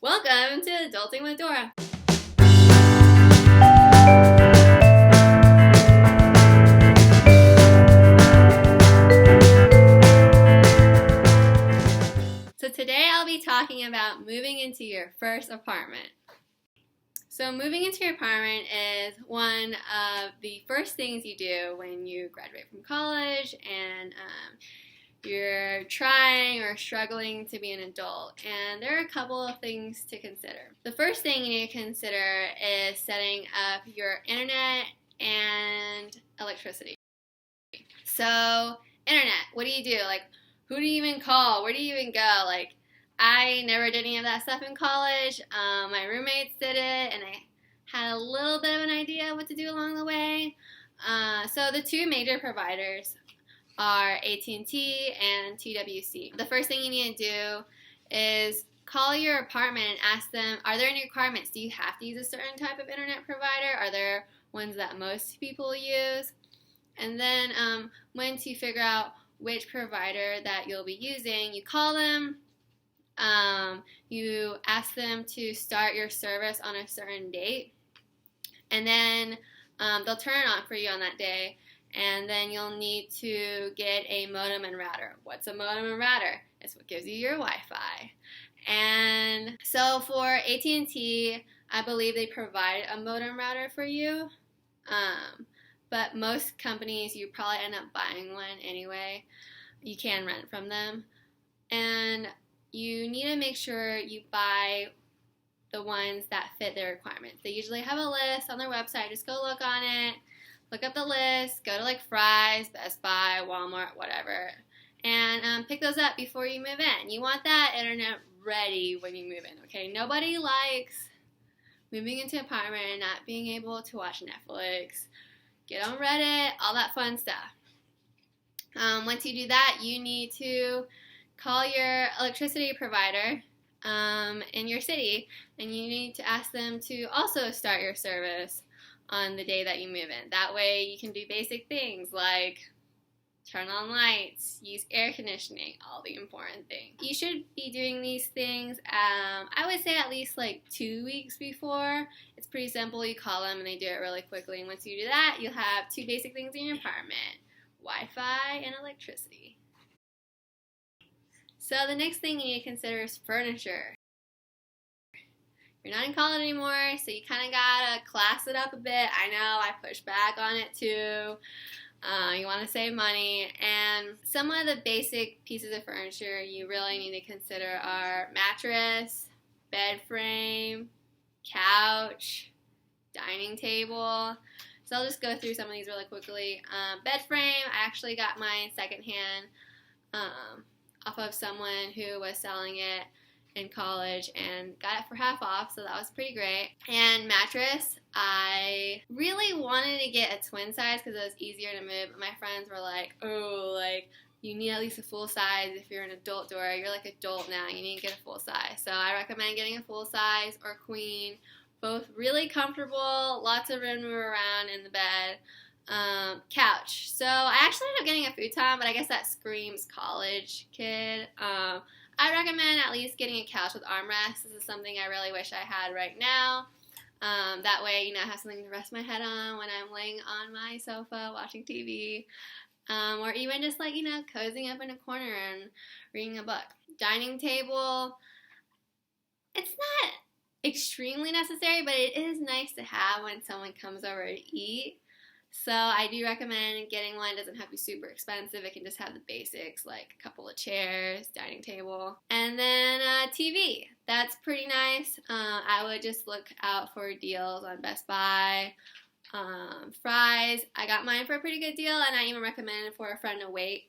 Welcome to Adulting with Dora. So today I'll be talking about moving into your first apartment. So moving into your apartment is one of the first things you do when you graduate from college and you're trying or struggling to be an adult, and there are a couple of things to consider. The first thing you need to consider is setting up your internet and electricity. So, internet, what do you do? Like, who do you even call? Where do you even go? Like, I never did any of that stuff in college. My roommates did it, and I had a little bit of an idea what to do along the way. So the two major providers are AT&T and TWC. The first thing you need to do is call your apartment and ask them, are there any requirements? Do you have to use a certain type of internet provider? Are there ones that most people use? And then once you figure out which provider that you'll be using, you call them, you ask them to start your service on a certain date, and then they'll turn it on for you on that day. And then you'll need to get a modem and router. What's a modem and router? It's what gives you your Wi-Fi. And so for AT&T, I believe they provide a modem router for you. But most companies, you probably end up buying one anyway. You can rent from them. And you need to make sure you buy the ones that fit their requirements. They usually have a list on their website. Just go look on it. Look up the list, go to like Fry's, Best Buy, Walmart, whatever, and pick those up before you move in. You want that internet ready when you move in, okay? Nobody likes moving into an apartment and not being able to watch Netflix, get on Reddit, all that fun stuff. Once you do that, you need to call your electricity provider in your city, and you need to ask them to also start your service on the day that you move in. That way you can do basic things like turn on lights, use air conditioning, all the important things. You should be doing these things, I would say at least like 2 weeks before. It's pretty simple. You call them and they do it really quickly. And once you do that, you'll have two basic things in your apartment: Wi-Fi and electricity. So the next thing you need to consider is furniture. You're not in college anymore, so you kind of gotta class it up a bit. I know, I push back on it too. You want to save money, and some of the basic pieces of furniture you really need to consider are mattress, bed frame, couch, dining table. So I'll just go through some of these really quickly. Bed frame, I actually got mine secondhand off of someone who was selling it in college and got it for half off, so that was pretty great. And mattress, I really wanted to get a twin size because it was easier to move, but my friends were like, oh, like, you need at least a full size if you're an adult, Dora. You're like adult now, you need to get a full size. So I recommend getting a full size or queen. Both really comfortable, lots of room to move around in the bed. Couch. So I actually ended up getting a futon, but I guess that screams college kid. I recommend at least getting a couch with armrests. This is something I really wish I had right now. That way, I have something to rest my head on when I'm laying on my sofa watching TV. Or even just cozying up in a corner and reading a book. Dining table, it's not extremely necessary, but it is nice to have when someone comes over to eat. So I do recommend getting one. It doesn't have to be super expensive. It can just have the basics like a couple of chairs, dining table, and then TV. That's pretty nice. I would just look out for deals on Best Buy, Fry's. I got mine for a pretty good deal, and I even recommended for a friend to wait.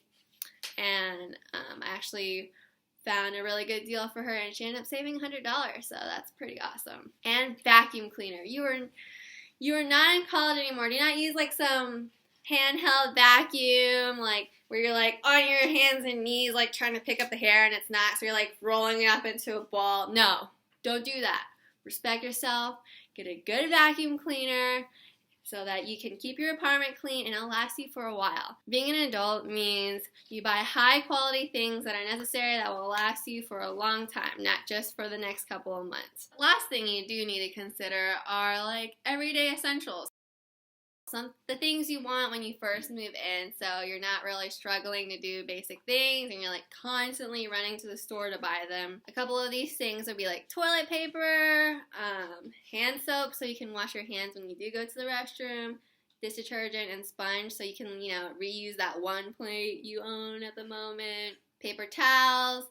And I actually found a really good deal for her, and she ended up saving $100. So that's pretty awesome. And vacuum cleaner. You are not in college anymore. Do not use some handheld vacuum where you're on your hands and knees trying to pick up the hair and it's not, so you're rolling it up into a ball. No, don't do that. Respect yourself. Get a good vacuum cleaner. so that you can keep your apartment clean and it'll last you for a while. Being an adult means you buy high quality things that are necessary that will last you for a long time, not just for the next couple of months. Last thing you do need to consider are like everyday essentials. The things you want when you first move in, so you're not really struggling to do basic things and you're like constantly running to the store to buy them. A couple of these things would be like toilet paper, hand soap so you can wash your hands when you do go to the restroom, dish detergent and sponge so you can, reuse that one plate you own at the moment, paper towels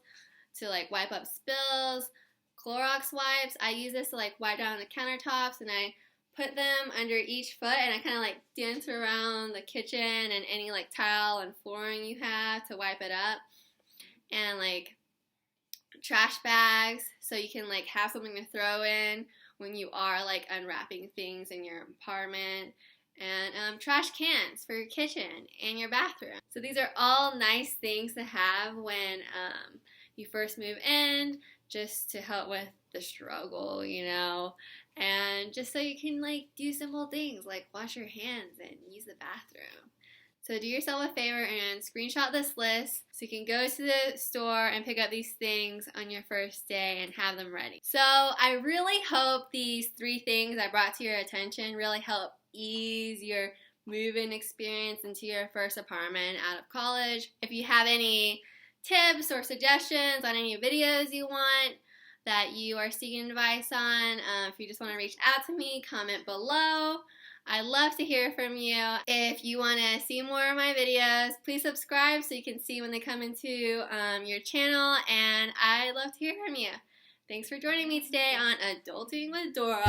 to like wipe up spills, Clorox wipes. I use this to like wipe down the countertops, and I put them under each foot and I kind of like dance around the kitchen and any like tile and flooring you have to wipe it up. And like trash bags so you can like have something to throw in when you are like unwrapping things in your apartment. And trash cans for your kitchen and your bathroom. So these are all nice things to have when you first move in, just to help with the struggle, and just so you can like do simple things like wash your hands and use the bathroom. So do yourself a favor and screenshot this list so you can go to the store and pick up these things on your first day and have them ready. So I really hope these 3 things I brought to your attention really help ease your move-in experience into your first apartment out of college. If you have any tips or suggestions on any videos you want that you are seeking advice on, if you just want to reach out to me, comment below. I'd love to hear from you. If you want to see more of my videos, please subscribe so you can see when they come into your channel, and I'd love to hear from you. Thanks for joining me today on Adulting with Dora.